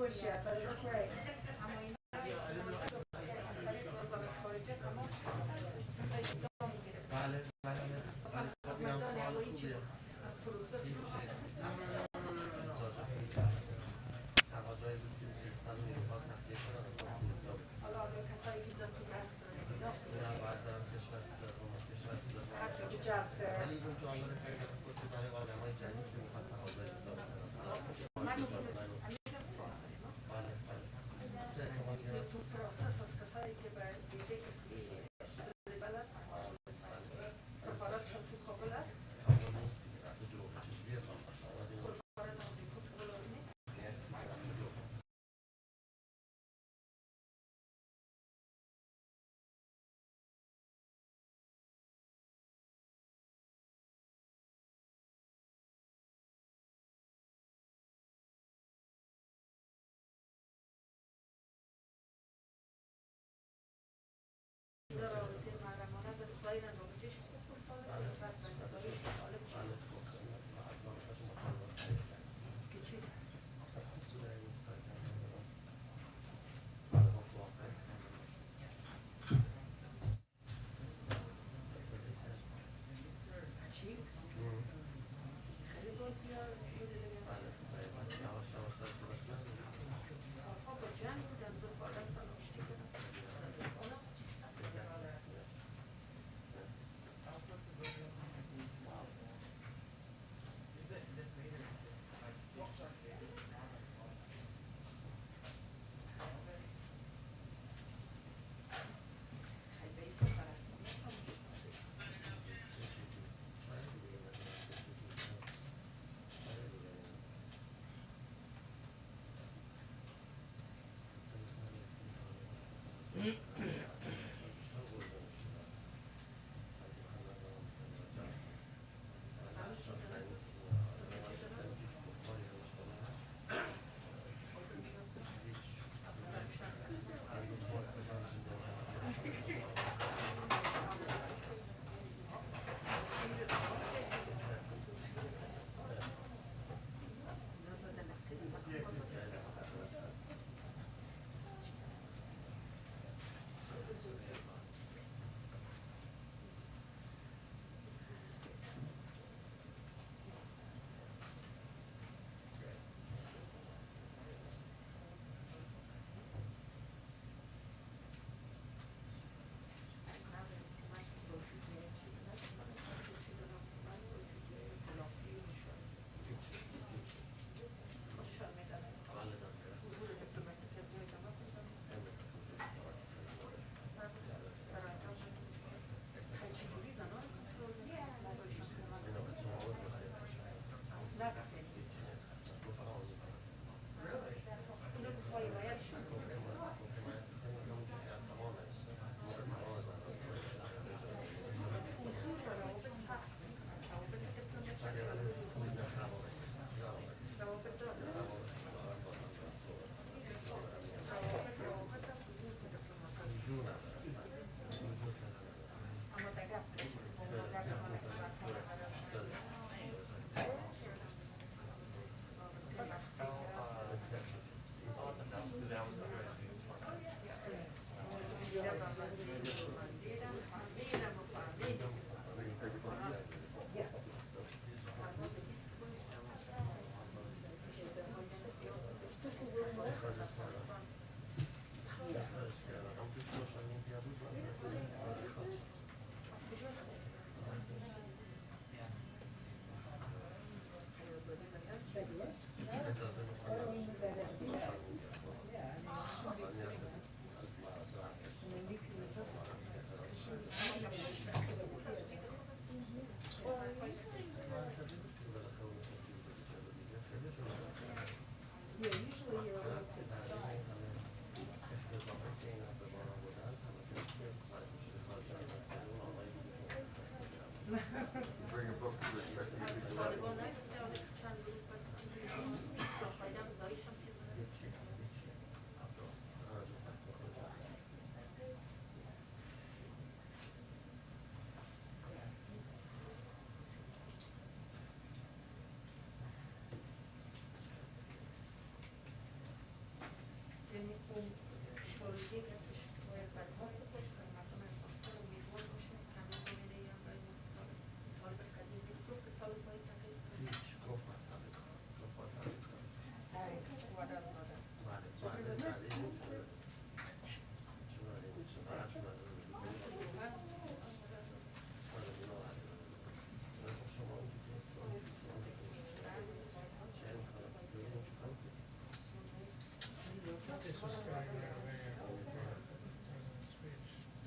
push yet, but it looked great. Good job, Sarah.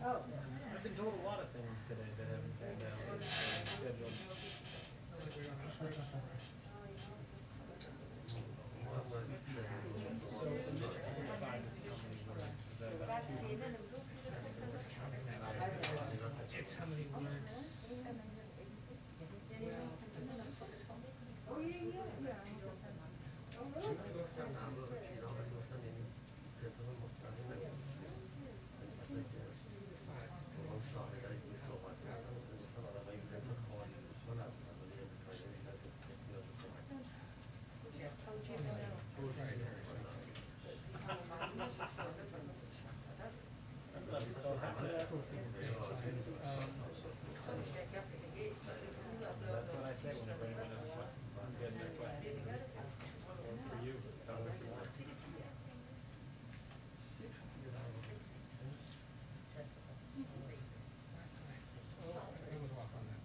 Oh. I've been told a lot of things today that haven't been scheduled. So a minute 45 is how many words? Is that about 200? It's how many words. Oh, yeah. I'm glad we still have that. That's what I say whenever I'm getting a question. Or for you, tell me what you want. Last night was, I was off on that.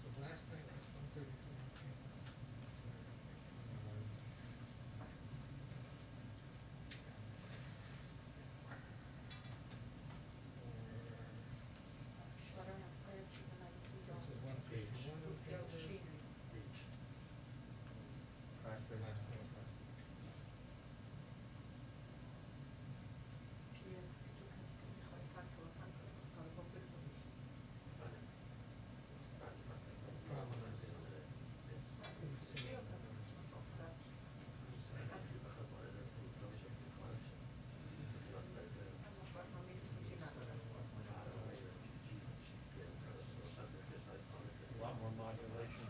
So last night was 132. This was one page. Practically last night. A lot more modulation.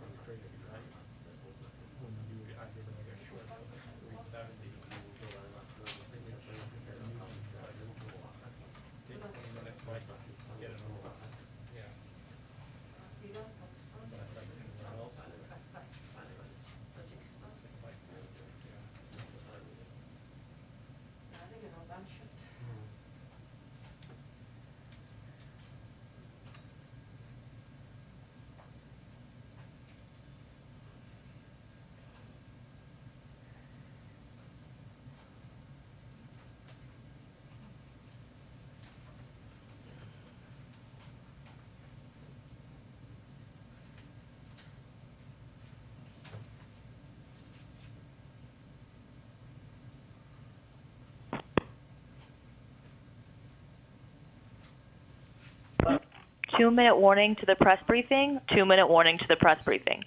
It's crazy, right? When you, I did like a short of 370. Take 20 minutes, like, get it over. Yeah. But I think anyone else, like, Two-minute warning to the press briefing. 2-minute warning to the press briefing.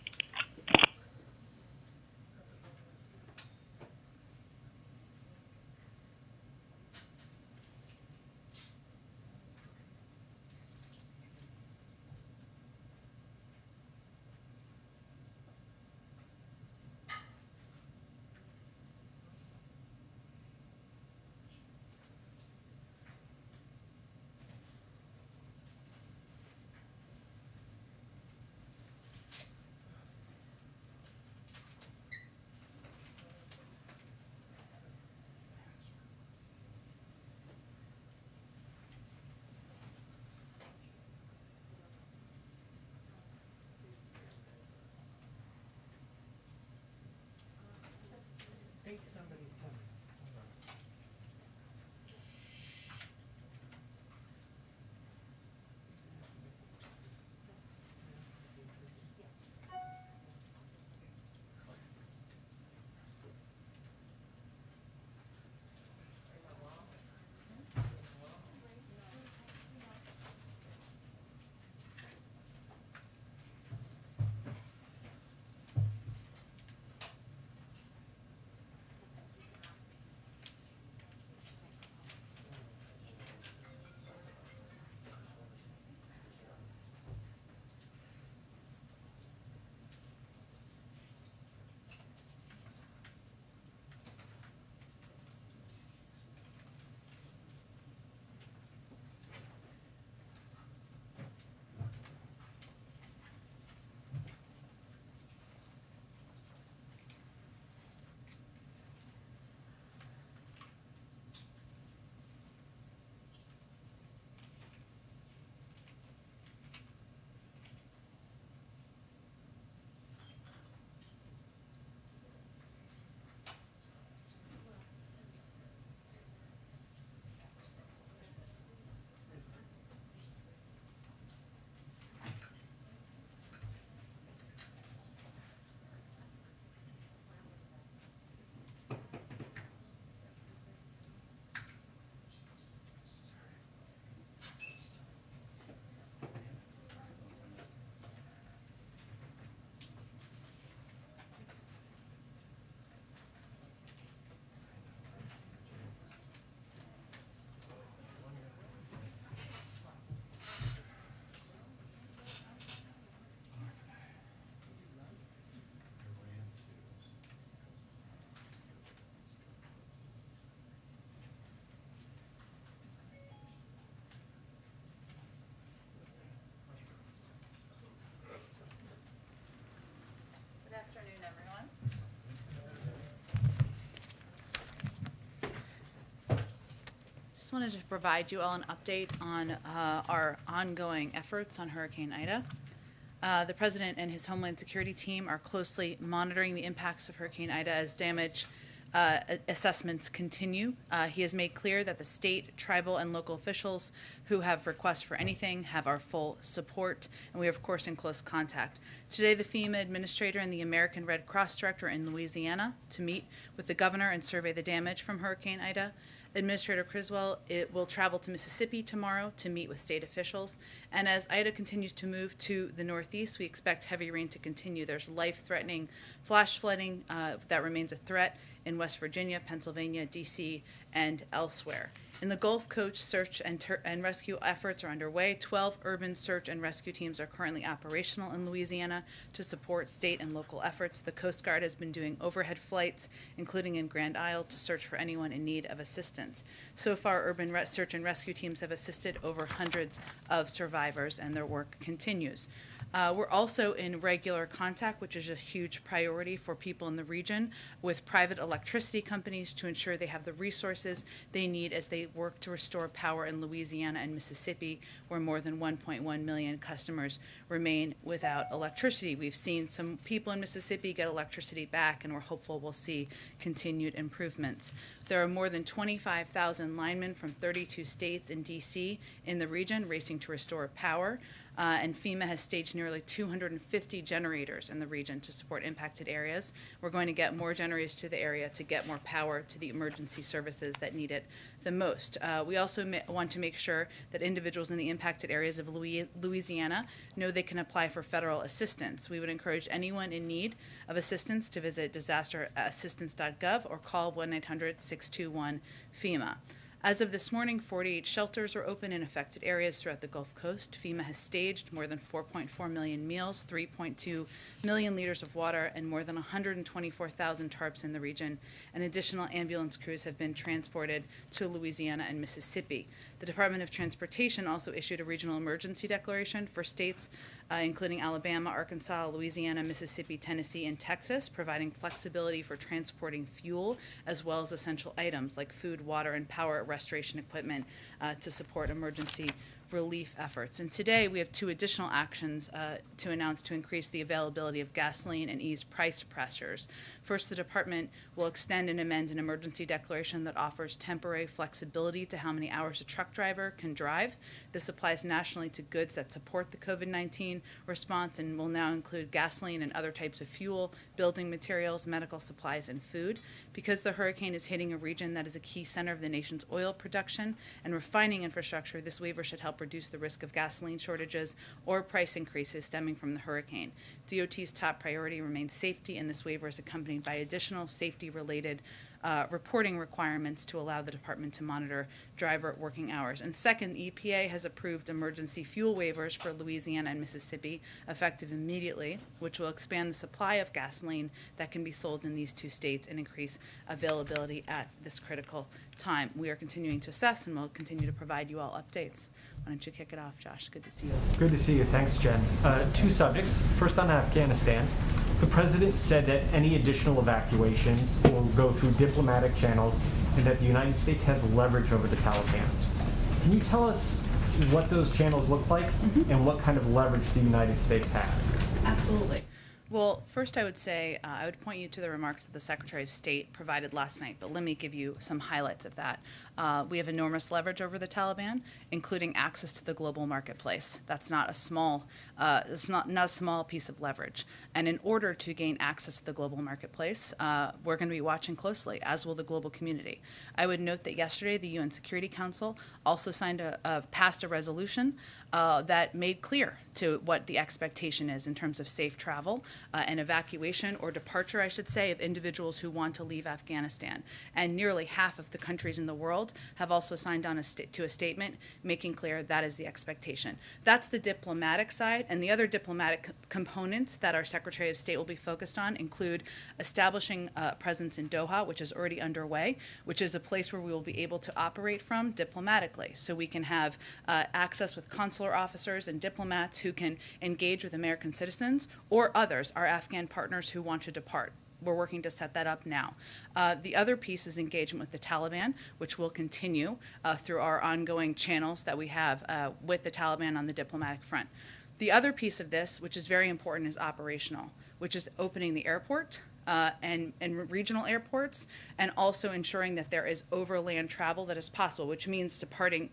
just wanted to provide you all an update on our ongoing efforts on Hurricane Ida. The President and his Homeland Security team are closely monitoring the impacts of Hurricane Ida as damage assessments continue. He has made clear that the state, tribal, and local officials who have requests for anything have our full support, and we are, of course, in close contact. Today, the FEMA administrator and the American Red Cross director are in Louisiana to meet with the governor and survey the damage from Hurricane Ida. Administrator Criswell will travel to Mississippi tomorrow to meet with state officials. And as Ida continues to move to the northeast, we expect heavy rain to continue. There's life-threatening flash flooding that remains a threat in West Virginia, Pennsylvania, D.C., and elsewhere. In the Gulf Coast, search and rescue efforts are underway. 12 urban search and rescue teams are currently operational in Louisiana to support state and local efforts. The Coast Guard has been doing overhead flights, including in Grand Isle, to search for anyone in need of assistance. So far, urban search and rescue teams have assisted over hundreds of survivors, and their work continues. We're also in regular contact, which is a huge priority for people in the region, with private electricity companies to ensure they have the resources they need as they work to restore power in Louisiana and Mississippi, where more than 1.1 million customers remain without electricity. We've seen some people in Mississippi get electricity back, and we're hopeful we'll see continued improvements. There are more than 25,000 linemen from 32 states and D.C. in the region racing to restore power. And FEMA has staged nearly 250 generators in the region to support impacted areas. We're going to get more generators to the area to get more power to the emergency services that need it the most. We also want to make sure that individuals in the impacted areas of Louisiana know they can apply for federal assistance. We would encourage anyone in need of assistance to visit disasterassistance.gov or call 1-800-621-FEMA. As of this morning, 48 shelters are open in affected areas throughout the Gulf Coast. FEMA has staged more than 4.4 million meals, 3.2 million liters of water, and more than 124,000 tarps in the region. And additional ambulance crews have been transported to Louisiana and Mississippi. The Department of Transportation also issued a regional emergency declaration for states including Alabama, Arkansas, Louisiana, Mississippi, Tennessee, and Texas, providing flexibility for transporting fuel as well as essential items like food, water, and power restoration equipment to support emergency relief efforts. And today we have two additional actions to announce to increase the availability of gasoline and ease price pressures. First, the department will extend and amend an emergency declaration that offers temporary flexibility to how many hours a truck driver can drive. This applies nationally to goods that support the COVID-19 response and will now include gasoline and other types of fuel, building materials, medical supplies, and food. Because the hurricane is hitting a region that is a key center of the nation's oil production and refining infrastructure, this waiver should help reduce the risk of gasoline shortages or price increases stemming from the hurricane. DOT's top priority remains safety, and this waiver is accompanied by additional safety-related reporting requirements to allow the department to monitor driver working hours. And second, the EPA has approved emergency fuel waivers for Louisiana and Mississippi, effective immediately, which will expand the supply of gasoline that can be sold in these two states and increase availability at this critical time. We are continuing to assess and will continue to provide you all updates. Why don't you kick it off, Josh? Good to see you. Good to see you. Thanks, Jen. Two subjects. First, on Afghanistan. The president said that any additional evacuations will go through diplomatic channels and that the United States has leverage over the Taliban. Can you tell us what those channels look like and what kind of leverage the United States has? Absolutely. Well, first I would say I would point you to the remarks that the Secretary of State provided last night, but let me give you some highlights of that. We have enormous leverage over the Taliban, including access to the global marketplace. That's not a small, it's not a small piece of leverage. And in order to gain access to the global marketplace, we're going to be watching closely, as will the global community. I would note that yesterday the UN Security Council also passed a resolution that made clear to what the expectation is in terms of safe travel and evacuation, or departure, I should say, of individuals who want to leave Afghanistan. And nearly half of the countries in the world have also signed on to a statement making clear that is the expectation. That's the diplomatic side, and the other diplomatic components that our Secretary of State will be focused on include establishing a presence in Doha, which is already underway, which is a place where we will be able to operate from diplomatically. So we can have access with consular officers and diplomats who can engage with American citizens or others, our Afghan partners who want to depart. we're working to set that up now. The other piece is engagement with the Taliban, which will continue through our ongoing channels that we have with the Taliban on the diplomatic front. The other piece of this, which is very important, is operational, which is opening the airport and regional airports, and also ensuring that there is overland travel that is possible, which means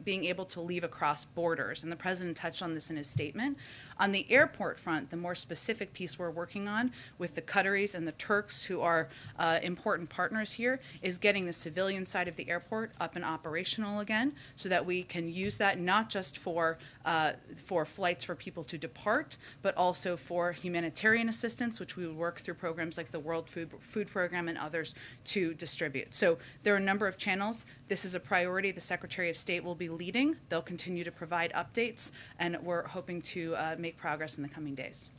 being able to leave across borders. And the president touched on this in his statement. On the airport front, the more specific piece we're working on with the Qataris and the Turks, who are important partners here, is getting the civilian side of the airport up and operational again, so that we can use that not just for flights for people to depart, but also for humanitarian assistance, which we would work through programs like the World Food Program and others to distribute. So there are a number of channels. This is a priority the Secretary of State will be leading. They'll continue to provide updates, and we're hoping to make progress in the coming days.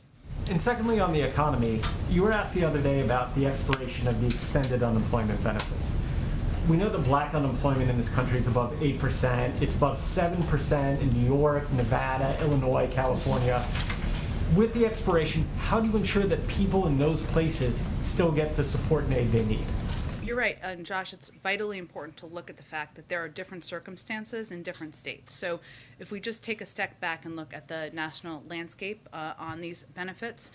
And secondly, on the economy, you were asked the other day about the expiration of the extended unemployment benefits. We know that black unemployment in this country is above 8%. It's above 7% in New York, Nevada, Illinois, California. With the expiration, how do you ensure that people in those places still get the support and aid they need? You're right, and Josh, it's vitally important to look at the fact that there are different circumstances in different states. So if we just take a step back and look at the national landscape on these benefits,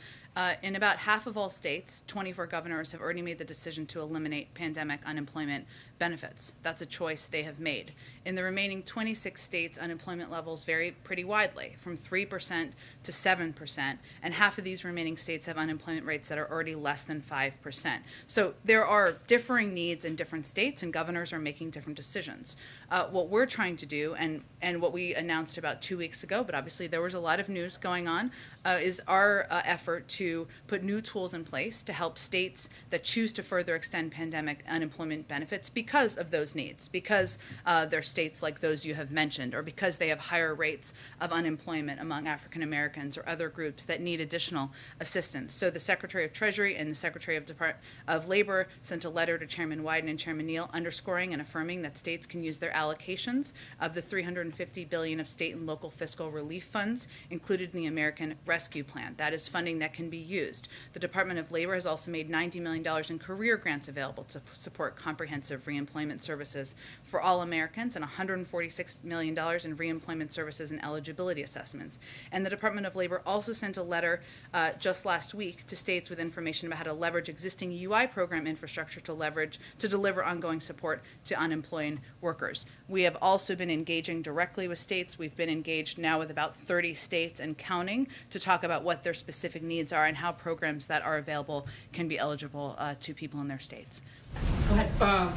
in about half of all states, 24 governors have already made the decision to eliminate pandemic unemployment benefits. That's a choice they have made. In the remaining 26 states, unemployment levels vary pretty widely, from 3% to 7%, and half of these remaining states have unemployment rates that are already less than 5%. So there are differing needs in different states, and governors are making different decisions. What we're trying to do, and what we announced about 2 weeks ago, but obviously there was a lot of news going on, is our effort to put new tools in place to help states that choose to further extend pandemic unemployment benefits because of those needs, because they're states like those you have mentioned, or because they have higher rates of unemployment among African Americans or other groups that need additional assistance. So the Secretary of Treasury and the Secretary of Labor sent a letter to Chairman Wyden and Chairman Neal underscoring and affirming that states can use their allocations of the $350 billion of state and local fiscal relief funds included in the American Rescue Plan. That is funding that can be used. The Department of Labor has also made $90 million in career grants available to support comprehensive reemployment services for all Americans, and $146 million in reemployment services and eligibility assessments. And the Department of Labor also sent a letter just last week to states with information about how to leverage existing UI program infrastructure to deliver ongoing support to unemployed workers. We have also been engaging directly with states. We've been engaged now with about 30 states and counting to talk about what their specific needs are and how programs that are available can be eligible to people in their states. Go ahead.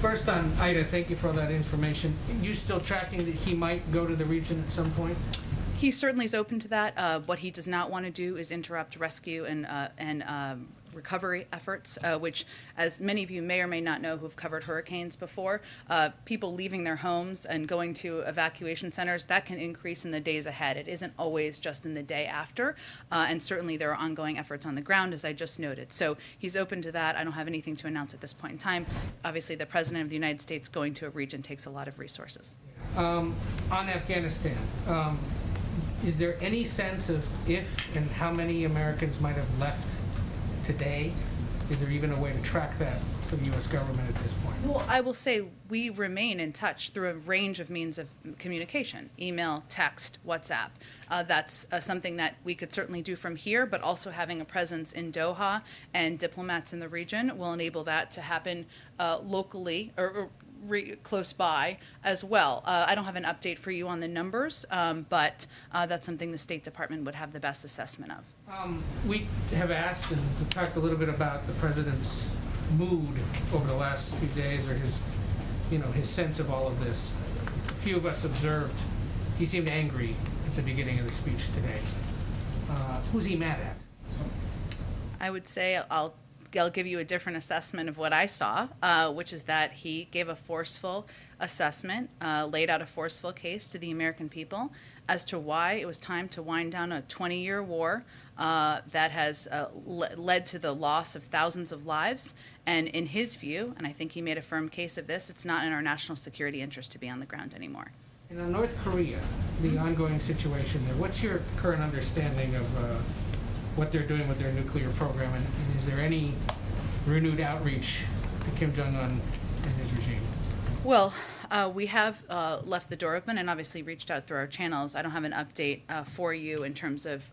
First on Ida, thank you for all that information. You still tracking that he might go to the region at some point? He certainly is open to that. What he does not want to do is interrupt rescue and recovery efforts, which, as many of you may or may not know who've covered hurricanes before, people leaving their homes and going to evacuation centers, that can increase in the days ahead. It isn't always just in the day after, and certainly there are ongoing efforts on the ground, as I just noted. So he's open to that. I don't have anything to announce at this point in time. Obviously, the President of the United States going to a region takes a lot of resources. On Afghanistan, is there any sense of if and how many Americans might have left today? Is there even a way to track that for the U.S. government at this point? Well, I will say we remain in touch through a range of means of communication: email, text, WhatsApp. That's something that we could certainly do from here, but also having a presence in Doha and diplomats in the region will enable that to happen locally or close by as well. I don't have an update for you on the numbers, but that's something the State Department would have the best assessment of. We have asked and we've talked a little bit about the president's mood over the last few days, or his sense of all of this. A few of us observed he seemed angry at the beginning of the speech today. Who's he mad at? I would say I'll give you a different assessment of what I saw, which is that he gave a forceful assessment, laid out a forceful case to the American people as to why it was time to wind down a 20-year war that has led to the loss of thousands of lives. And in his view, and I think he made a firm case of this, it's not in our national security interest to be on the ground anymore. And on North Korea, the ongoing situation there, what's your current understanding of what they're doing with their nuclear program, and is there any renewed outreach to Kim Jong-un and his regime? Well, we have left the door open and obviously reached out through our channels. I don't have an update for you in terms of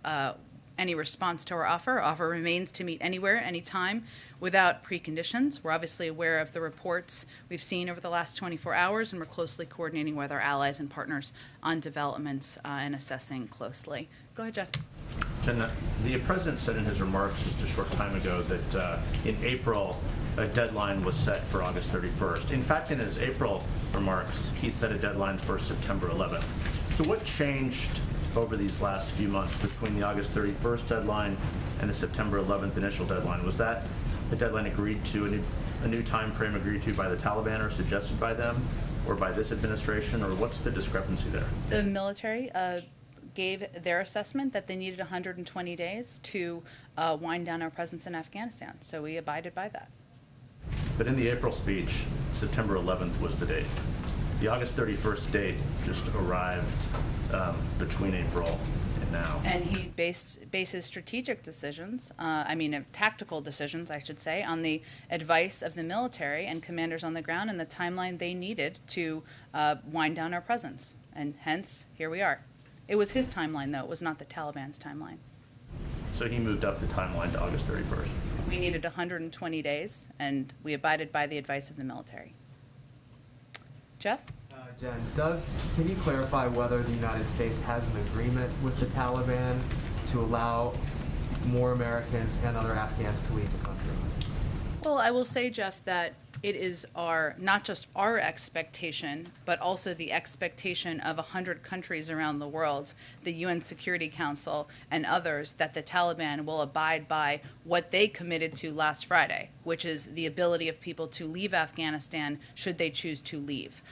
any response to our offer. Our offer remains to meet anywhere, anytime, without preconditions. We're obviously aware of the reports we've seen over the last 24 hours, and we're closely coordinating with our allies and partners on developments and assessing closely. Go ahead, Jeff. Jen, the president said in his remarks just a short time ago that in April, a deadline was set for August 31st. In fact, in his April remarks, he set a deadline for September 11th. So what changed over these last few months between the August 31st deadline and the September 11th initial deadline? Was that a deadline agreed to, a new time frame agreed to by the Taliban or suggested by them or by this administration, or what's the discrepancy there? The military gave their assessment that they needed 120 days to wind down our presence in Afghanistan, so we abided by that. But in the April speech, September 11th was the date. The August 31st date just arrived between April and now. And he bases strategic decisions, tactical decisions, I should say, on the advice of the military and commanders on the ground and the timeline they needed to wind down our presence. And hence, here we are. It was his timeline, though. It was not the Taliban's timeline. So he moved up the timeline to August 31st. We needed 120 days, and we abided by the advice of the military. Jeff? Jen, can you clarify whether the United States has an agreement with the Taliban to allow more Americans and other Afghans to leave the country? Well, I will say, Jeff, that it is not just our expectation, but also the expectation of 100 countries around the world, the UN Security Council and others, that the Taliban will abide by what they committed to last Friday, which is the ability of people to leave Afghanistan should they choose to leave.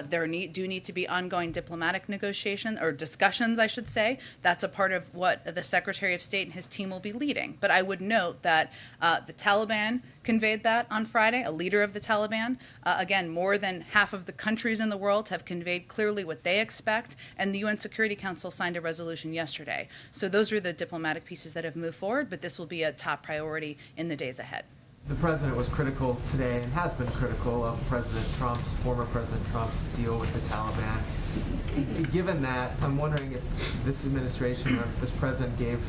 There do need to be ongoing diplomatic negotiation, or discussions, I should say. That's a part of what the Secretary of State and his team will be leading. But I would note that the Taliban conveyed that on Friday, a leader of the Taliban. Again, more than half of the countries in the world have conveyed clearly what they expect, and the UN Security Council signed a resolution yesterday. So those are the diplomatic pieces that have moved forward, but this will be a top priority in the days ahead. The president was critical today and has been critical of former President Trump's deal with the Taliban. Given that, I'm wondering if this administration or if this president gave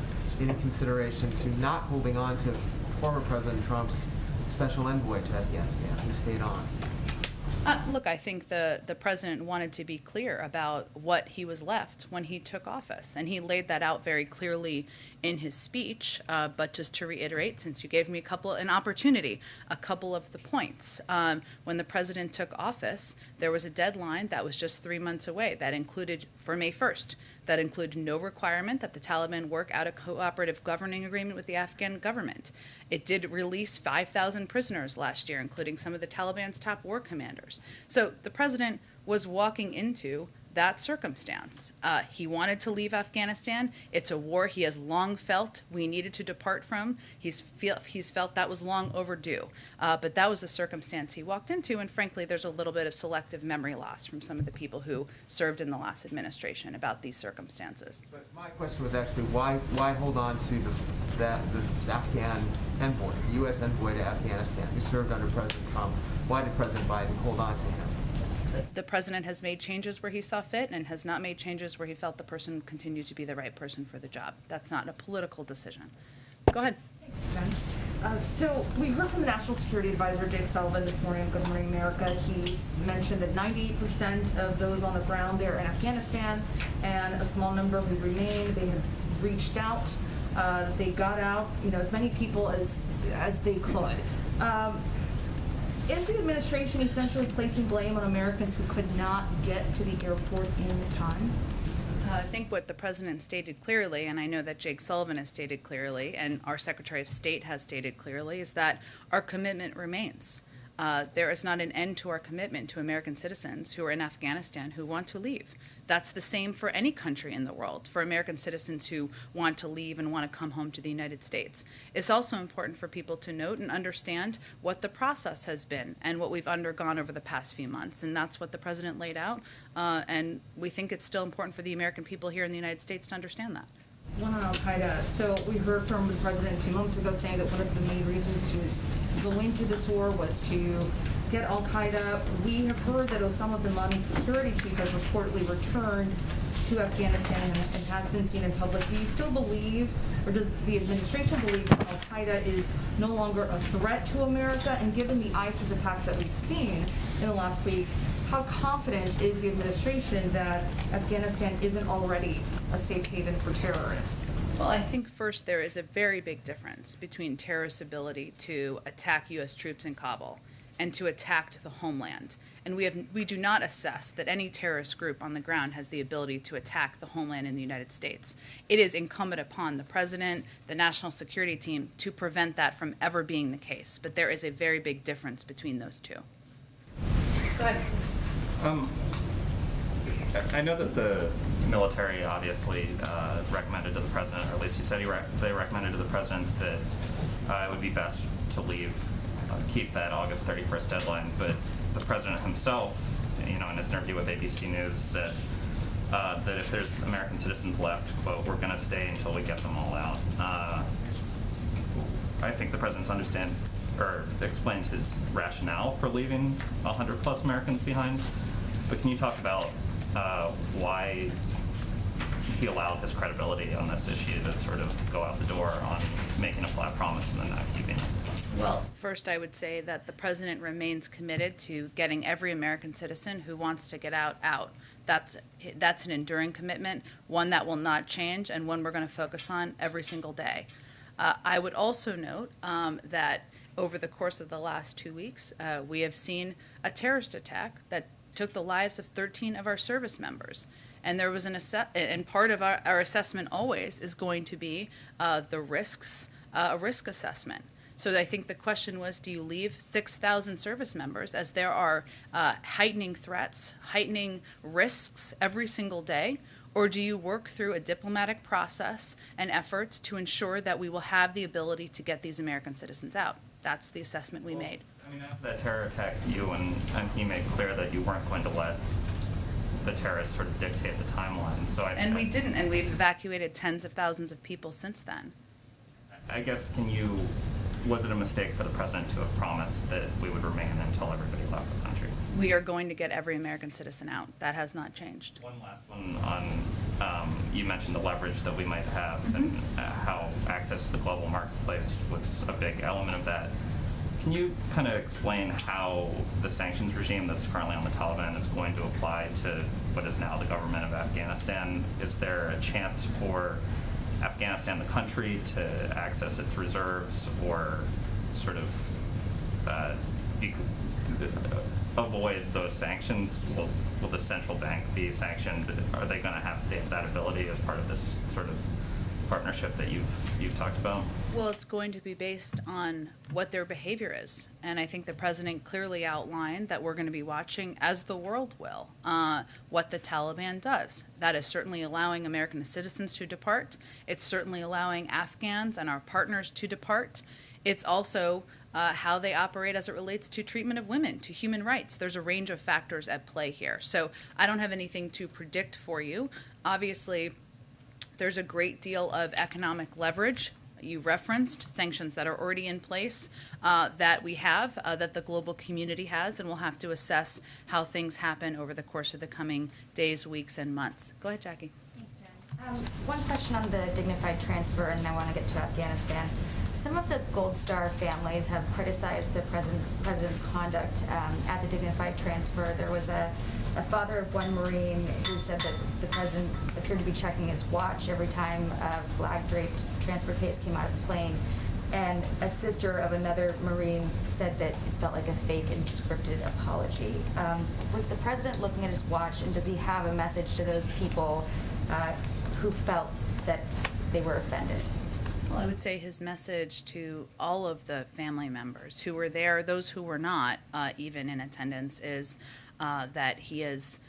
any consideration to not holding on to former President Trump's special envoy to Afghanistan, who stayed on. Look, I think the president wanted to be clear about what he was left when he took office, and he laid that out very clearly in his speech. But just to reiterate, since you gave me an opportunity, a couple of the points. When the president took office, there was a deadline that was just 3 months away that included, for May 1st, that included no requirement that the Taliban work out a cooperative governing agreement with the Afghan government. It did release 5,000 prisoners last year, including some of the Taliban's top war commanders. So the president was walking into that circumstance. He wanted to leave Afghanistan. It's a war he has long felt we needed to depart from. He's felt that was long overdue. But that was the circumstance he walked into, and frankly, there's a little bit of selective memory loss from some of the people who served in the last administration about these circumstances. But my question was actually why hold on to the Afghan envoy, the U.S. envoy to Afghanistan, who served under President Trump? Why did President Biden hold on to him? The president has made changes where he saw fit and has not made changes where he felt the person continued to be the right person for the job. That's not a political decision. Go ahead. Thanks, Jen. So we heard from the National Security Advisor, Jake Sullivan, this morning on Good Morning America. He's mentioned that 98% of those on the ground there in Afghanistan and a small number who remain, they have reached out. They got out, as many people as they could. Is the administration essentially placing blame on Americans who could not get to the airport in time? I think what the president stated clearly, and I know that Jake Sullivan has stated clearly, and our Secretary of State has stated clearly, is that our commitment remains. There is not an end to our commitment to American citizens who are in Afghanistan who want to leave. That's the same for any country in the world, for American citizens who want to leave and want to come home to the United States. It's also important for people to note and understand what the process has been and what we've undergone over the past few months, and that's what the president laid out, and we think it's still important for the American people here in the United States to understand that. One on Al-Qaeda. So we heard from the president a few moments ago saying that one of the main reasons to go into this war was to get Al-Qaeda. We have heard that Osama bin Laden's security chief has reportedly returned to Afghanistan and has been seen in public. Do you still believe, or does the administration believe, that Al-Qaeda is no longer a threat to America? And given the ISIS attacks that we've seen in the last week, how confident is the administration that Afghanistan isn't already a safe haven for terrorists? Well, I think first there is a very big difference between terrorists' ability to attack U.S. troops in Kabul and to attack the homeland. And we do not assess that any terrorist group on the ground has the ability to attack the homeland in the United States. It is incumbent upon the president, the national security team, to prevent that from ever being the case. But there is a very big difference between those two. Go ahead. I know that the military obviously recommended to the president, or at least he said they recommended to the president that it would be best to keep that August 31st deadline. But the president himself, in his interview with ABC News, said that if there's American citizens left, quote, we're going to stay until we get them all out. I think the president's explained his rationale for leaving 100 plus Americans behind. But can you talk about why he allowed his credibility on this issue to sort of go out the door on making a flat promise and then not keeping it? Well, first I would say that the president remains committed to getting every American citizen who wants to get out. That's an enduring commitment, one that will not change, and one we're going to focus on every single day. I would also note that over the course of the last 2 weeks, we have seen a terrorist attack that took the lives of 13 of our service members. And there was and part of our assessment always is going to be the risks, a risk assessment. So I think the question was, do you leave 6,000 service members as there are heightening threats, heightening risks every single day? Or do you work through a diplomatic process and efforts to ensure that we will have the ability to get these American citizens out? That's the assessment we made. I mean, after that terror attack, you and he made clear that you weren't going to let the terrorists sort of dictate the timeline. And we didn't, and we've evacuated tens of thousands of people since then. I guess, was it a mistake for the president to have promised that we would remain until everybody left the country? We are going to get every American citizen out. That has not changed. One last one on, you mentioned the leverage that we might have and how access to the global marketplace was a big element of that. Can you kind of explain how the sanctions regime that's currently on the Taliban is going to apply to what is now the government of Afghanistan? Is there a chance for Afghanistan, the country, to access its reserves or sort of avoid those sanctions? Will the central bank be sanctioned? Are they going to have that ability as part of this sort of partnership that you've talked about? Well, it's going to be based on what their behavior is. And I think the president clearly outlined that we're going to be watching, as the world will, what the Taliban does. That is certainly allowing American citizens to depart. It's certainly allowing Afghans and our partners to depart. It's also how they operate as it relates to treatment of women, to human rights. There's a range of factors at play here. So I don't have anything to predict for you. Obviously, there's a great deal of economic leverage. You referenced sanctions that are already in place that we have, that the global community has, and we'll have to assess how things happen over the course of the coming days, weeks, and months. Go ahead, Jackie. Thanks, Jen. One question on the dignified transfer, and then I want to get to Afghanistan. Some of the Gold Star families have criticized the president's conduct at the dignified transfer. There was a father of one Marine who said that the president appeared to be checking his watch every time a flag-draped transfer case came out of the plane. And a sister of another Marine said that it felt like a fake and scripted apology. Was the president looking at his watch, and does he have a message to those people who felt that they were offended? Well, I would say his message to all of the family members who were there, those who were not even in attendance, is that he is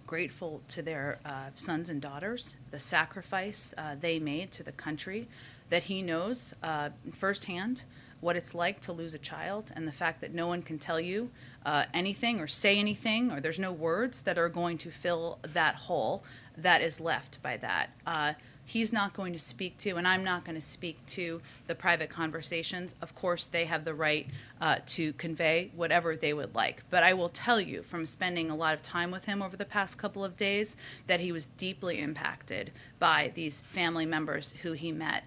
grateful to their sons and daughters, the sacrifice they made to the country, that he knows firsthand what it's like to lose a child, and the fact that no one can tell you anything or say anything, or there's no words that are going to fill that hole that is left by that. he's not going to speak to, and I'm not going to speak to, the private conversations. Of course, they have the right to convey whatever they would like. But I will tell you, from spending a lot of time with him over the past couple of days, that he was deeply impacted by these family members who he met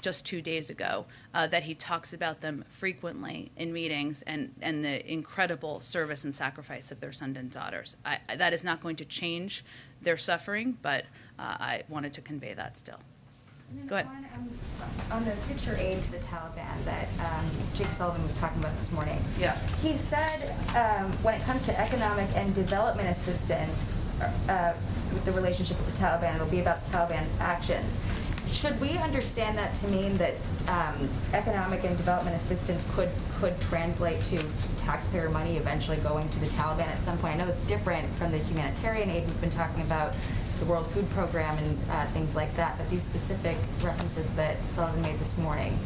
just 2 days ago, that he talks about them frequently in meetings, and the incredible service and sacrifice of their sons and daughters. That is not going to change their suffering, but I wanted to convey that still. Go ahead. On the future aid to the Taliban that Jake Sullivan was talking about this morning. Yeah. He said when it comes to economic and development assistance with the relationship with the Taliban, it'll be about the Taliban's actions. Should we understand that to mean that economic and development assistance could translate to taxpayer money eventually going to the Taliban at some point? I know it's different from the humanitarian aid we've been talking about, the World Food Program and things like that, but these specific references that Sullivan made this morning.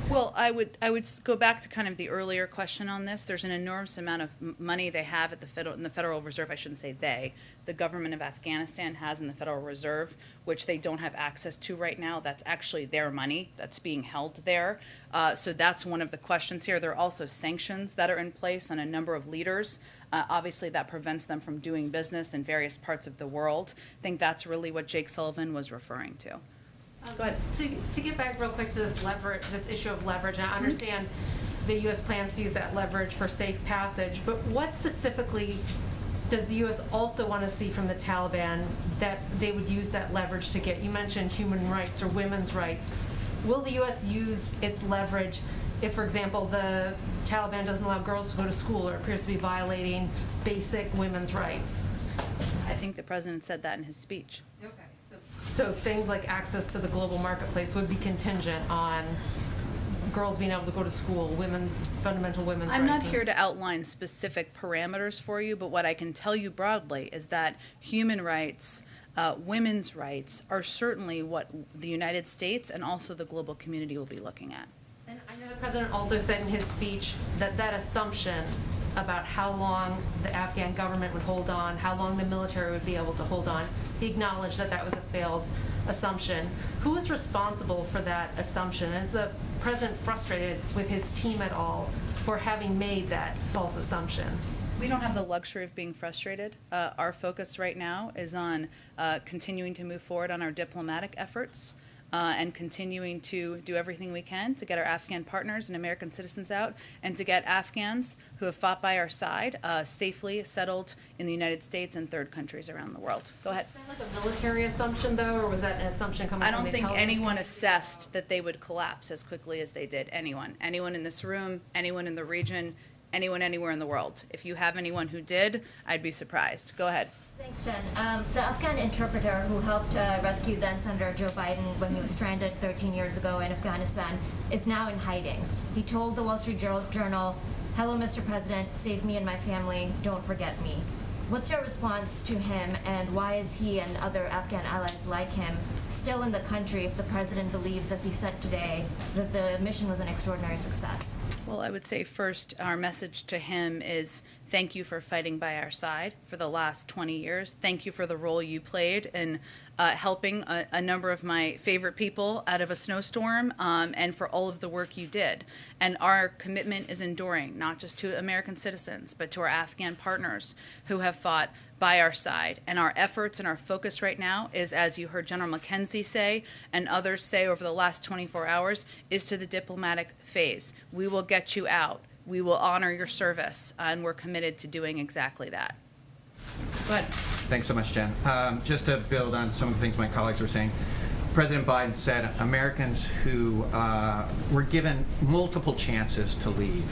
Well, I would go back to kind of the earlier question on this. There's an enormous amount of money they have at in the Federal Reserve. I shouldn't say they. The government of Afghanistan has in the Federal Reserve, which they don't have access to right now. That's actually their money that's being held there. So that's one of the questions here. There are also sanctions that are in place on a number of leaders. Obviously, that prevents them from doing business in various parts of the world. I think that's really what Jake Sullivan was referring to. Go ahead. To get back real quick to this issue of leverage, and I understand the U.S. plans to use that leverage for safe passage, but what specifically does the U.S. also want to see from the Taliban that they would use that leverage to get? You mentioned human rights or women's rights. Will the U.S. use its leverage if, for example, the Taliban doesn't allow girls to go to school or appears to be violating basic women's rights? I think the president said that in his speech. Okay. So things like access to the global marketplace would be contingent on girls being able to go to school, fundamental women's rights. I'm not here to outline specific parameters for you, but what I can tell you broadly is that human rights, women's rights are certainly what the United States and also the global community will be looking at. And I know the president also said in his speech that assumption about how long the Afghan government would hold on, how long the military would be able to hold on, he acknowledged that that was a failed assumption. Who is responsible for that assumption? Is the president frustrated with his team at all for having made that false assumption? We don't have the luxury of being frustrated. Our focus right now is on continuing to move forward on our diplomatic efforts and continuing to do everything we can to get our Afghan partners and American citizens out, and to get Afghans who have fought by our side safely settled in the United States and third countries around the world. Go ahead. Was that like a military assumption, though, or was that an assumption coming from the I don't think intelligence anyone community? assessed that they would collapse as quickly as they did. Anyone in this room, anyone in the region, anyone anywhere in the world. If you have anyone who did, I'd be surprised. Go ahead. Thanks, Jen. The Afghan interpreter who helped rescue then-Senator Joe Biden when he was stranded 13 years ago in Afghanistan is now in hiding. He told the Wall Street Journal, "Hello, Mr. President, save me and my family, don't forget me." What's your response to him, and why is he and other Afghan allies like him still in the country if the president believes, as he said today, that the mission was an extraordinary success? Well, I would say first, our message to him is thank you for fighting by our side for the last 20 years. Thank you for the role you played in helping a number of my favorite people out of a snowstorm, and for all of the work you did. And our commitment is enduring, not just to American citizens, but to our Afghan partners who have fought by our side. And our efforts and our focus right now is, as you heard General McKenzie say and others say over the last 24 hours, is to the diplomatic phase. We will get you out. We will honor your service, and we're committed to doing exactly that. But Thanks so much, Jen. Just to build on some of the things my colleagues were saying, President Biden said Americans who were given multiple chances to leave,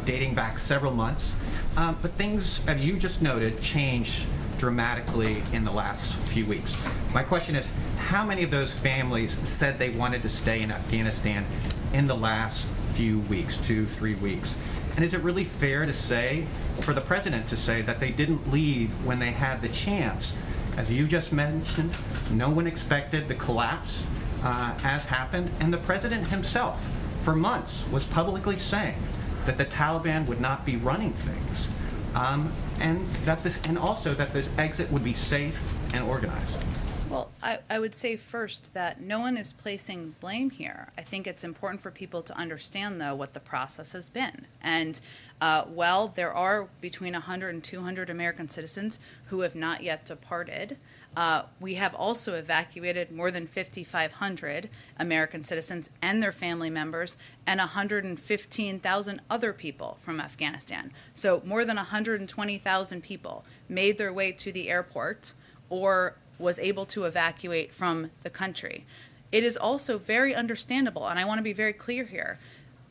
dating back several months, but things, as you just noted, changed dramatically in the last few weeks. My question is, how many of those families said they wanted to stay in Afghanistan in the last few weeks, 2-3 weeks? And is it really fair to say, for the president to say, that they didn't leave when they had the chance? As you just mentioned, no one expected the collapse as happened, and the president himself, for months, was publicly saying that the Taliban would not be running things, and also that this exit would be safe and organized. Well, I would say first that no one is placing blame here. I think it's important for people to understand, though, what the process has been. And while there are between 100 and 200 American citizens who have not yet departed, we have also evacuated more than 5,500 American citizens and their family members and 115,000 other people from Afghanistan. So more than 120,000 people made their way to the airport or was able to evacuate from the country. It is also very understandable, and I want to be very clear here,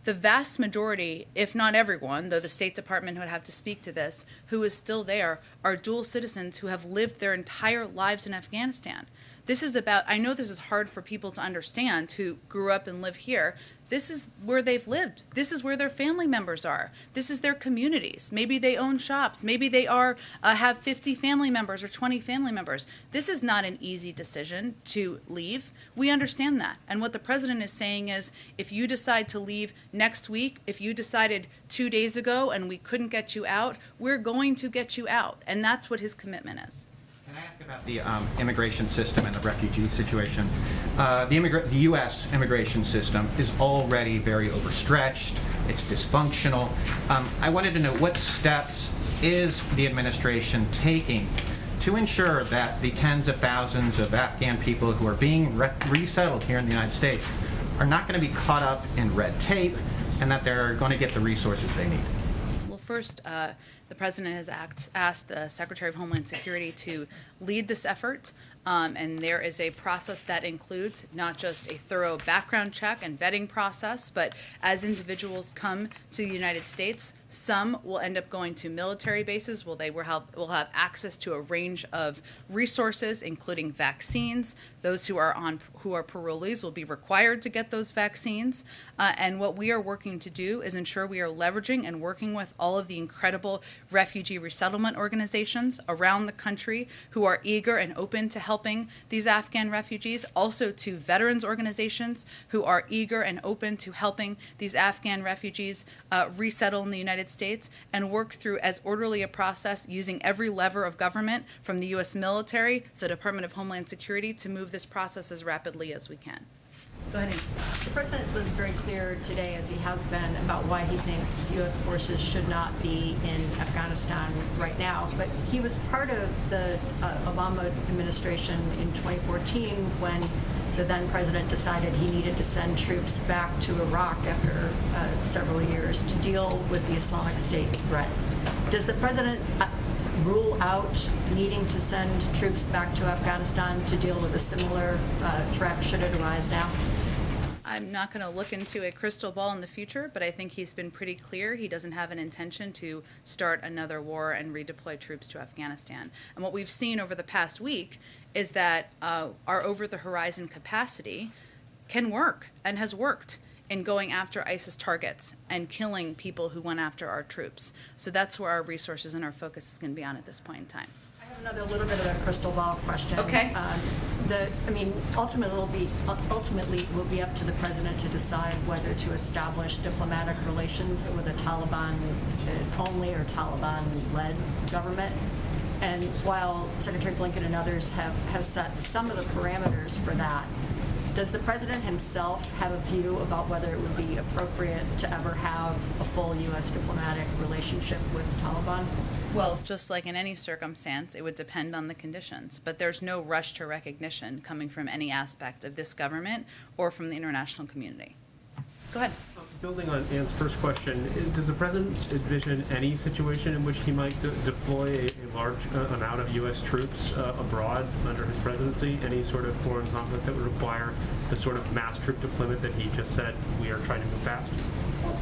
the vast majority, if not everyone, though the State Department would have to speak to this, who is still there are dual citizens who have lived their entire lives in Afghanistan. This is about, I know this is hard for people to understand who grew up and live here. This is where they've lived. This is where their family members are. This is their communities. Maybe they own shops. Maybe they have 50 family members or 20 family members. This is not an easy decision to leave. We understand that. And what the president is saying is, if you decide to leave next week, if you decided 2 days ago and we couldn't get you out, we're going to get you out. And that's what his commitment is. Can I ask about the immigration system and the refugee situation? The U.S. immigration system is already very overstretched. It's dysfunctional. I wanted to know what steps is the administration taking to ensure that the tens of thousands of Afghan people who are being resettled here in the United States are not going to be caught up in red tape and that they're going to get the resources they need? Well, first, the president has asked the Secretary of Homeland Security to lead this effort, and there is a process that includes not just a thorough background check and vetting process, but as individuals come to the United States, some will end up going to military bases where they will have access to a range of resources, including vaccines. Those who are parolees will be required to get those vaccines. And what we are working to do is ensure we are leveraging and working with all of the incredible refugee resettlement organizations around the country who are eager and open to helping these Afghan refugees, also to veterans organizations who are eager and open to helping these Afghan refugees resettle in the United States, and work through as orderly a process using every lever of government, from the U.S. military, the Department of Homeland Security, to move this process as rapidly as we can. Go ahead. The president was very clear today, as he has been, about why he thinks U.S. forces should not be in Afghanistan right now. But he was part of the Obama administration in 2014 when the then president decided he needed to send troops back to Iraq after several years to deal with the Islamic State threat. Does the president rule out needing to send troops back to Afghanistan to deal with a similar threat should it arise now? I'm not going to look into a crystal ball in the future, but I think he's been pretty clear he doesn't have an intention to start another war and redeploy troops to Afghanistan. And what we've seen over the past week is that our over-the-horizon capacity can work and has worked in going after ISIS targets and killing people who went after our troops. So that's where our resources and our focus is going to be on at this point in time. I have another little bit of a crystal ball question. Okay. Ultimately, it will be up to the president to decide whether to establish diplomatic relations with a Taliban-only or Taliban-led government. And while Secretary Blinken and others have set some of the parameters for that, does the president himself have a view about whether it would be appropriate to ever have a full U.S. diplomatic relationship with the Taliban? Well, just like in any circumstance, it would depend on the conditions. But there's no rush to recognition coming from any aspect of this government or from the international community. Go ahead. Building on Ann's first question, does the president envision any situation in which he might deploy a large amount of U.S. troops abroad under his presidency? Any sort of foreign conflict that would require the sort of mass troop deployment that he just said we are trying to move past?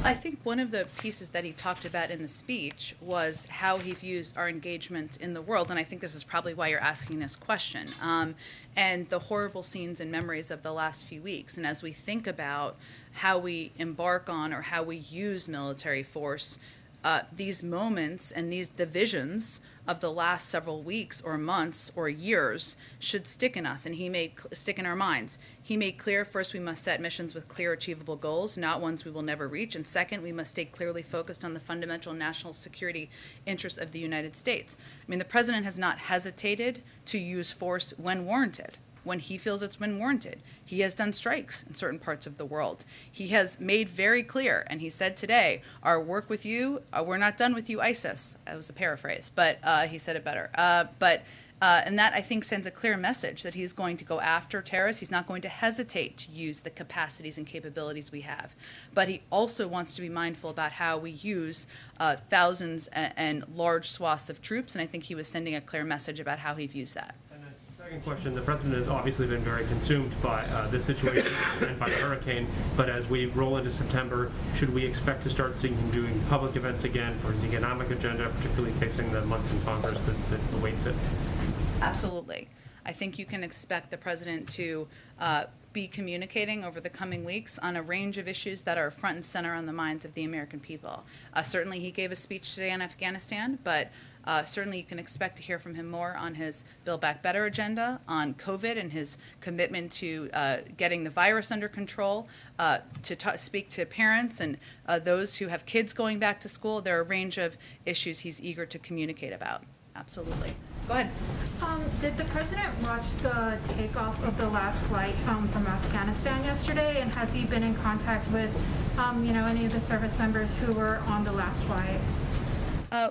I think one of the pieces that he talked about in the speech was how he views our engagement in the world, and I think this is probably why you're asking this question, and the horrible scenes and memories of the last few weeks. And as we think about how we embark on or how we use military force, these moments and these divisions of the last several weeks or months or years should stick in us, and stick in our minds. He made clear, first, we must set missions with clear, achievable goals, not ones we will never reach. And second, we must stay clearly focused on the fundamental national security interests of the United States. I mean, the president has not hesitated to use force when warranted. when he feels it's been warranted. He has done strikes in certain parts of the world. He has made very clear, and he said today, our work with you, we're not done with you, ISIS. That was a paraphrase, but he said it better. And that, I think, sends a clear message that he's going to go after terrorists. He's not going to hesitate to use the capacities and capabilities we have. But he also wants to be mindful about how we use thousands and large swaths of troops, and I think he was sending a clear message about how he views that. Second question, the president has obviously been very consumed by this situation and by the hurricane, but as we roll into September, should we expect to start seeing him doing public events again for his economic agenda, particularly facing the month in Congress that awaits it? Absolutely. I think you can expect the president to be communicating over the coming weeks on a range of issues that are front and center on the minds of the American people. Certainly he gave a speech today on Afghanistan, but certainly you can expect to hear from him more on his Build Back Better agenda, on COVID and his commitment to getting the virus under control, to speak to parents and those who have kids going back to school. There are a range of issues he's eager to communicate about. Absolutely. Go ahead. Did the president watch the takeoff of the last flight from Afghanistan yesterday? And has he been in contact with, any of the service members who were on the last flight?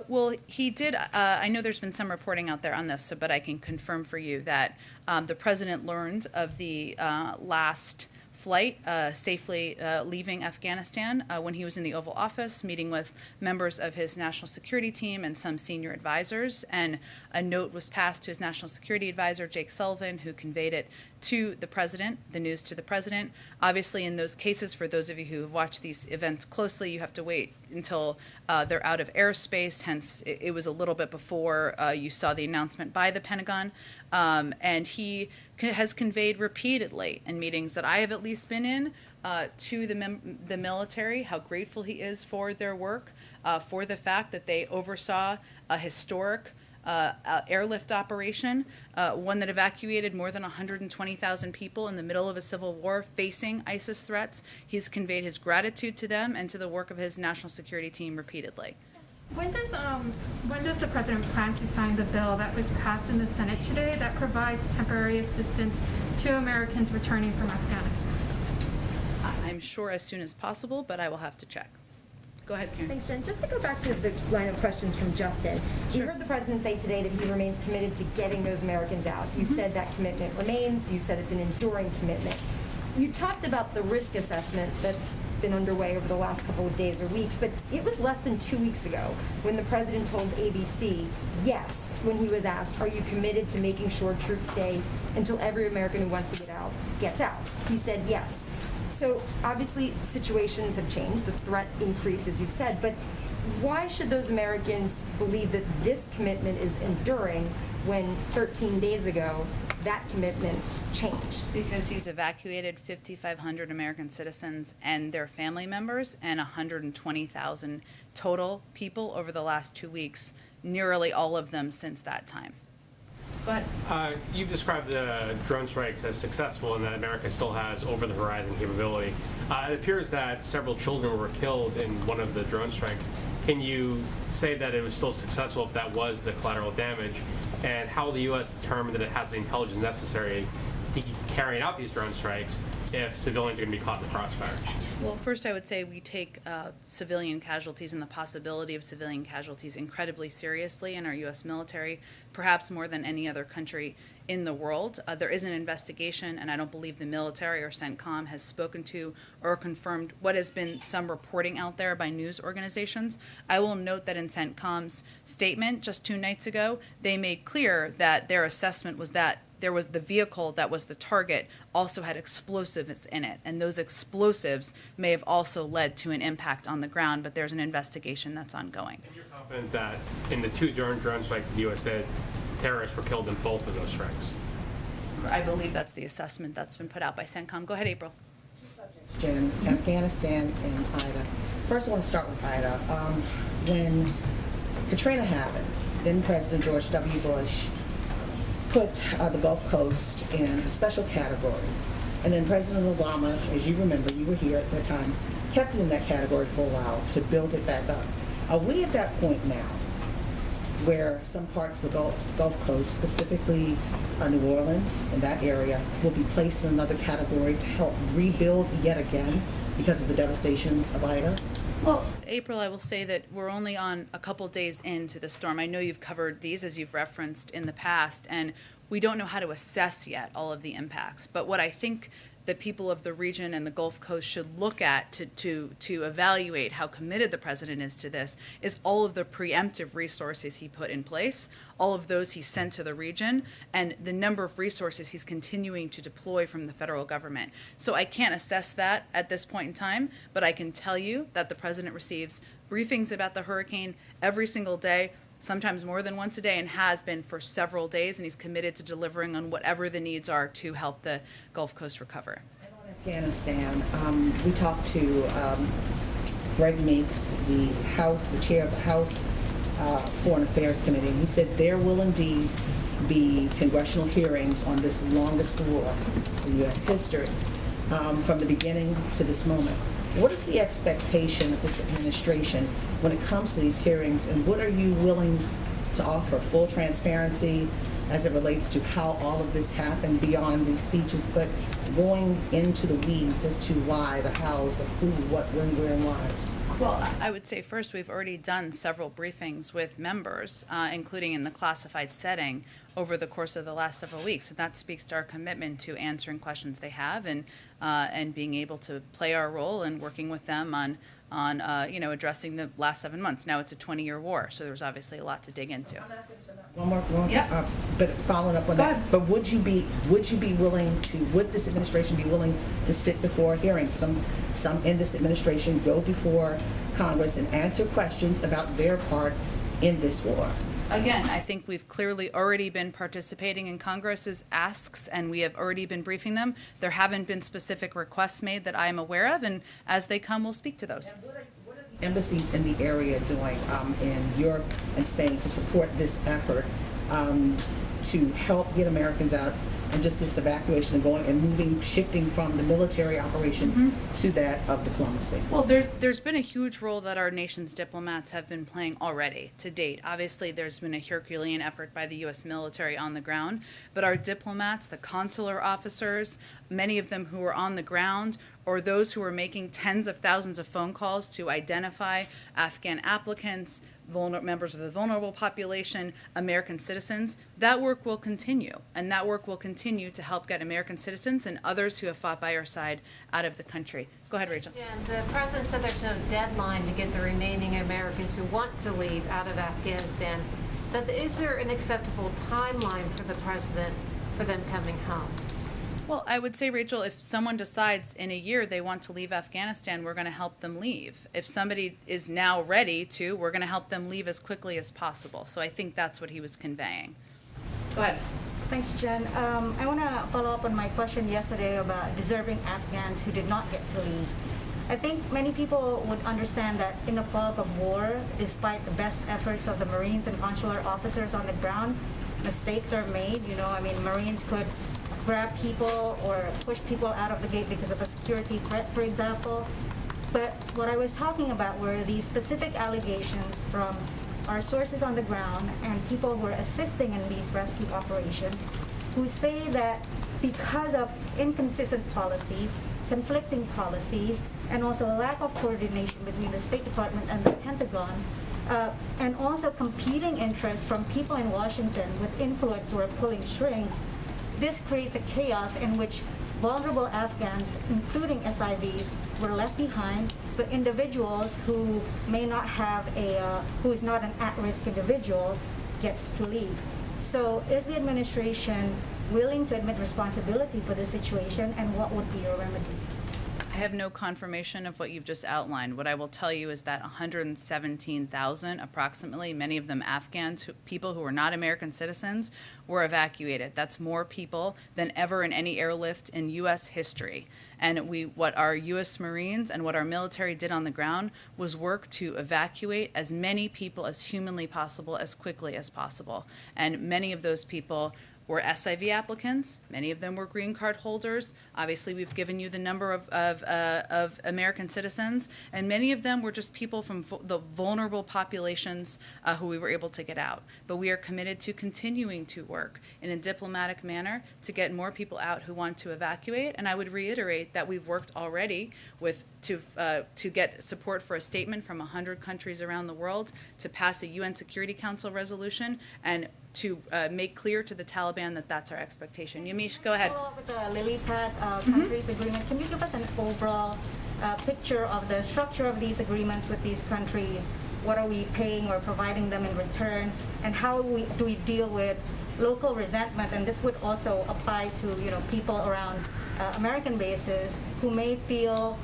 Well, he did. I know there's been some reporting out there on this, but I can confirm for you that the president learned of the last flight safely leaving Afghanistan when he was in the Oval Office, meeting with members of his national security team and some senior advisors. And a note was passed to his national security advisor, Jake Sullivan, who conveyed it to the president, the news to the president. Obviously, in those cases, for those of you who have watched these events closely, you have to wait until they're out of airspace. Hence, it was a little bit before you saw the announcement by the Pentagon. And he has conveyed repeatedly in meetings that I have at least been in to the military how grateful he is for their work, for the fact that they oversaw a historic airlift operation, one that evacuated more than 120,000 people in the middle of a civil war facing ISIS threats. He's conveyed his gratitude to them and to the work of his national security team repeatedly. When does the president plan to sign the bill that was passed in the Senate today that provides temporary assistance to Americans returning from Afghanistan? I'm sure as soon as possible, but I will have to check. Go ahead, Karen. Thanks, Jen. Just to go back to the line of questions from Justin, you heard the president say today that he remains committed to getting those Americans out. You said that commitment remains. You said it's an enduring commitment. You talked about the risk assessment that's been underway over the last couple of days or weeks, but it was less than 2 weeks ago when the president told ABC yes when he was asked, are you committed to making sure troops stay until every American who wants to get out gets out? He said yes. So obviously situations have changed, the threat increased as you've said, but why should those Americans believe that this commitment is enduring when 13 days ago that commitment changed? Because he's evacuated 5,500 American citizens and their family members and 120,000 total people over the last 2 weeks, nearly all of them since that time. But you've described the drone strikes as successful and that America still has over-the-horizon capability. It appears that several children were killed in one of the drone strikes. Can you say that it was still successful if that was the collateral damage? And how will the U.S. determine that it has the intelligence necessary to keep carrying out these drone strikes if civilians are going to be caught in the crossfire? Well, first I would say we take civilian casualties and the possibility of civilian casualties incredibly seriously in our U.S. military, perhaps more than any other country in the world. There is an investigation, and I don't believe the military or CENTCOM has spoken to or confirmed what has been some reporting out there by news organizations. I will note that in CENTCOM's statement just 2 nights ago, they made clear that their assessment was that there was the vehicle that was the target also had explosives in it, and those explosives may have also led to an impact on the ground, but there's an investigation that's ongoing. And you're confident that in the 2 drone strikes the U.S. did, terrorists were killed in both of those strikes? I believe that's the assessment that's been put out by CENTCOM. Go ahead, April. Jen, Afghanistan and Ida. First, I want to start with Ida. When Katrina happened, then President George W. Bush put the Gulf Coast in a special category. And then President Obama, as you remember, you were here at the time, kept it in that category for a while to build it back up. Are we at that point now where some parts of the Gulf Coast, specifically New Orleans and that area, will be placed in another category to help rebuild yet again because of the devastation of Ida? Well, April, I will say that we're only on a couple days into the storm. I know you've covered these, as you've referenced in the past, and we don't know how to assess yet all of the impacts. But what I think the people of the region and the Gulf Coast should look at to evaluate how committed the president is to this is all of the preemptive resources he put in place, all of those he sent to the region, and the number of resources he's continuing to deploy from the federal government. So I can't assess that at this point in time, but I can tell you that the president receives briefings about the hurricane every single day, sometimes more than once a day, and has been for several days, and he's committed to delivering on whatever the needs are to help the Gulf Coast recover. Afghanistan, we talked to Greg Meeks, the chair of the House Foreign Affairs Committee, and he said there will indeed be congressional hearings on this longest war in U.S. history from the beginning to this moment. What is the expectation of this administration when it comes to these hearings, and what are you willing to offer? Full transparency as it relates to how all of this happened beyond these speeches, but going into the weeds as to why, the hows, the who, what, when, where, and why. Well, I would say first, we've already done several briefings with members, including in the classified setting, over the course of the last several weeks. And that speaks to our commitment to answering questions they have and being able to play our role in working with them on addressing the last 7 months. Now it's a 20-year war, so there's obviously a lot to dig into. One more. Yep. But following up on Go that, ahead. but would this administration be willing to sit before hearings? Some in this administration go before Congress and answer questions about their part in this war. Again, I think we've clearly already been participating in Congress's asks, and we have already been briefing them. There haven't been specific requests made that I am aware of, and as they come, we'll speak to those. Embassies in the area doing in Europe and Spain to support this effort to help get Americans out and just this evacuation and going and shifting from the military operation to that of diplomacy? Well, there's been a huge role that our nation's diplomats have been playing already to date. Obviously, there's been a Herculean effort by the U.S. military on the ground, but our diplomats, the consular officers, many of them who are on the ground, or those who are making tens of thousands of phone calls to identify Afghan applicants, members of the vulnerable population, American citizens, that work will continue. And that work will continue to help get American citizens and others who have fought by our side out of the country. Go ahead, Rachel. Yeah, and the president said there's no deadline to get the remaining Americans who want to leave out of Afghanistan. But is there an acceptable timeline for the president for them coming home? Well, I would say, Rachel, if someone decides in a year they want to leave Afghanistan, we're going to help them leave. If somebody is now ready to, we're going to help them leave as quickly as possible. So I think that's what he was conveying. Go ahead. Thanks, Jen. I want to follow up on my question yesterday about deserving Afghans who did not get to leave. I think many people would understand that in the fog of war, despite the best efforts of the Marines and consular officers on the ground, mistakes are made. Marines could grab people or push people out of the gate because of a security threat, for example. But what I was talking about were these specific allegations from our sources on the ground and people who are assisting in these rescue operations who say that because of inconsistent policies, conflicting policies, and also a lack of coordination between the State Department and the Pentagon, and also competing interests from people in Washington with influence who are pulling strings, this creates a chaos in which vulnerable Afghans, including SIVs, were left behind, but individuals who may not have who is not an at-risk individual gets to leave. So is the administration willing to admit responsibility for this situation, and what would be your remedy? I have no confirmation of what you've just outlined. What I will tell you is that 117,000, approximately, many of them Afghans, people who are not American citizens, were evacuated. That's more people than ever in any airlift in U.S. history. And what our U.S. Marines and what our military did on the ground was work to evacuate as many people as humanly possible, as quickly as possible. And many of those people were SIV applicants. Many of them were green card holders. Obviously, we've given you the number of American citizens, and many of them were just people from the vulnerable populations who we were able to get out. But we are committed to continuing to work in a diplomatic manner to get more people out who want to evacuate. And I would reiterate that we've worked already to get support for a statement from 100 countries around the world, to pass a UN Security Council resolution, and to make clear to the Taliban that that's our expectation. Yamiche, go ahead. Follow up with the lily pad countries agreement. Can you give us an overall picture of the structure of these agreements with these countries? What are we paying or providing them in return? And how do we deal with local resentment? And this would also apply to people around American bases who may feel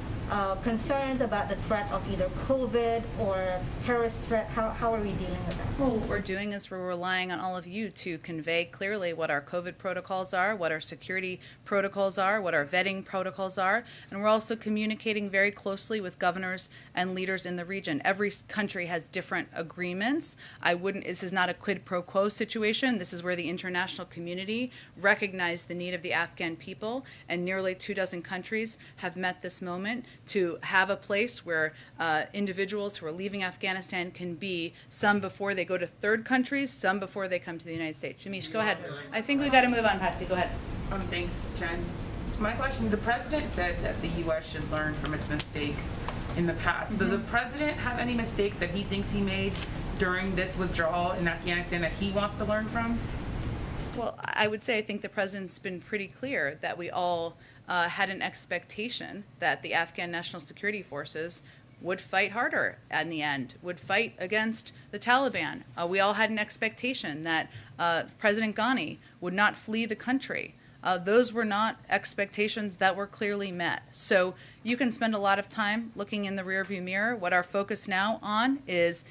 concerned about the threat of either COVID or a terrorist threat. How are we dealing with that? Well, what we're doing is we're relying on all of you to convey clearly what our COVID protocols are, what our security protocols are, what our vetting protocols are, and we're also communicating very closely with governors and leaders in the region. Every country has different agreements. This is not a quid pro quo situation. This is where the international community recognized the need of the Afghan people, and nearly 24 countries have met this moment to have a place where individuals who are leaving Afghanistan can be, some before they go to third countries, some before they come to the United States. Jamish, go ahead. I think we've got to move on, Patsy. Go ahead. Thanks, Jen. My question, the president said that the U.S. should learn from its mistakes in the past. Does the president have any mistakes that he thinks he made during this withdrawal in Afghanistan that he wants to learn from? Well, I would say I think the president's been pretty clear that we all had an expectation that the Afghan National Security Forces would fight harder in the end, would fight against the Taliban. We all had an expectation that President Ghani would not flee the country. Those were not expectations that were clearly met. So you can spend a lot of time looking in the rearview mirror. What our focus now on is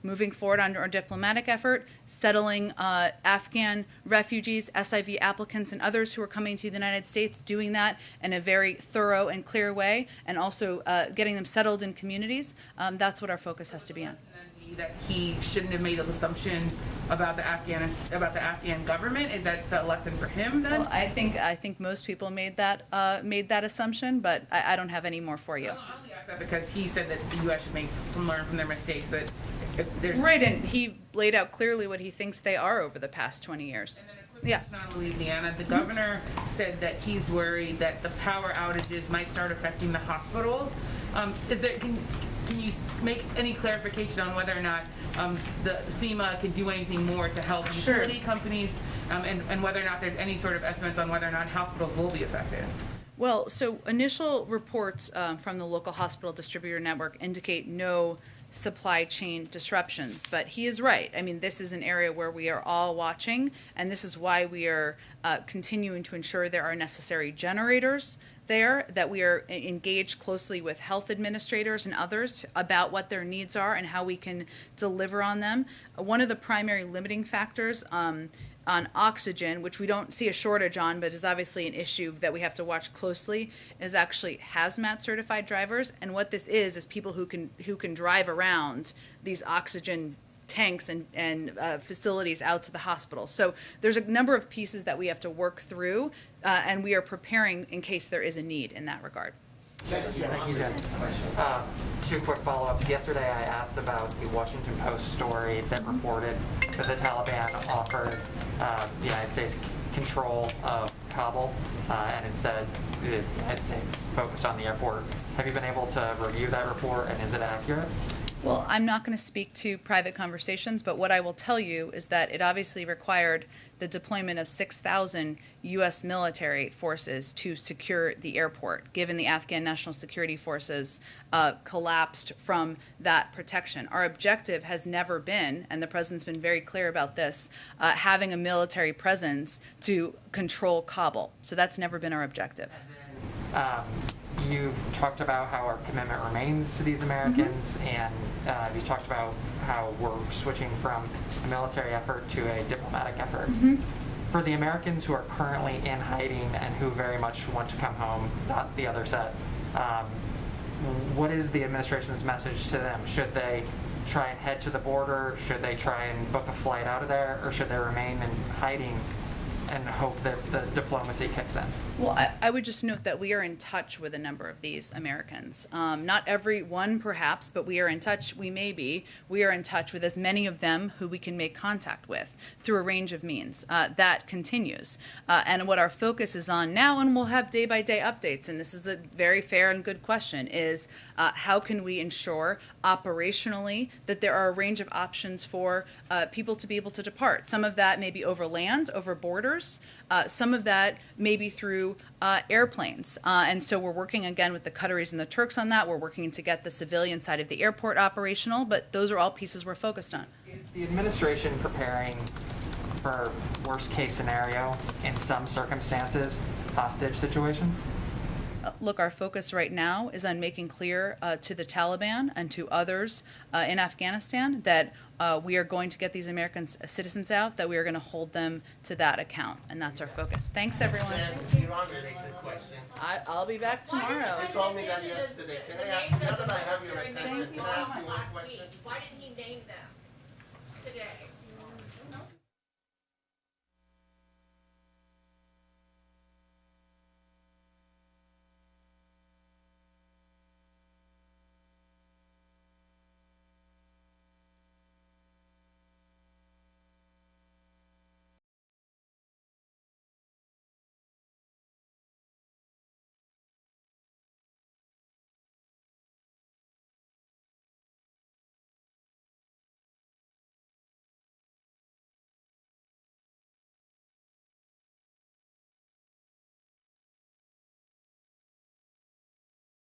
moving forward on our diplomatic effort, settling Afghan refugees, SIV applicants, and others who are coming to the United States, doing that in a very thorough and clear way, and also getting them settled in communities. That's what our focus has to be on. That he shouldn't have made those assumptions about the Afghan government? Is that the lesson for him then? Well, I think most people made that assumption, but I don't have any more for you. I only ask that because he said that the U.S. should learn from their mistakes, but if there's right, and he laid out clearly what he thinks they are over the past 20 years. And then a quick question on Louisiana. The governor said that he's worried that the power outages might start affecting the hospitals. Can you make any clarification on whether or not the FEMA can do anything more to help utility companies, and whether or not there's any sort of estimates on whether or not hospitals will be affected? Well, so initial reports from the local hospital distributor network indicate no supply chain disruptions, but he is right. I mean, this is an area where we are all watching, and this is why we are continuing to ensure there are necessary generators there, that we are engaged closely with health administrators and others about what their needs are and how we can deliver on them. One of the primary limiting factors on oxygen, which we don't see a shortage on, but is obviously an issue that we have to watch closely, is actually hazmat certified drivers. And what this is people who can drive around these oxygen tanks and facilities out to the hospital. So there's a number of pieces that we have to work through, and we are preparing in case there is a need in that regard. Thank you, Jen. Two quick follow-ups. Yesterday I asked about the Washington Post story that reported that the Taliban offered the United States control of Kabul, and instead the United States focused on the airport. Have you been able to review that report, and is it accurate? Well, I'm not going to speak to private conversations, but what I will tell you is that it obviously required the deployment of 6,000 U.S. military forces to secure the airport, given the Afghan National Security Forces collapsed from that protection. Our objective has never been, and the president's been very clear about this, having a military presence to control Kabul. So that's never been our objective. You've talked about how our commitment remains to these Americans, and you talked about how we're switching from a military effort to a diplomatic effort. For the Americans who are currently in hiding and who very much want to come home, not the other set, what is the administration's message to them? Should they try and head to the border? Should they try and book a flight out of there? Or should they remain in hiding and hope that the diplomacy kicks in? Well, I would just note that we are in touch with a number of these Americans. Not every one, perhaps, but we are in touch. We are in touch with as many of them who we can make contact with through a range of means. That continues. And what our focus is on now, and we'll have day-by-day updates, and this is a very fair and good question, is how can we ensure operationally that there are a range of options for people to be able to depart? Some of that may be over land, over borders. Some of that may be through airplanes. And so we're working again with the Qataris and the Turks on that. We're working to get the civilian side of the airport operational, but those are all pieces we're focused on. Is the administration preparing for worst case scenario in some circumstances, hostage situations? Look, our focus right now is on making clear to the Taliban and to others in Afghanistan that we are going to get these American citizens out, that we are going to hold them to that account, and that's our focus. Thanks, everyone. I'll be back tomorrow. You told me that yesterday. Can I ask you, now that I have your attention, can I ask you one question? Why didn't he name them today?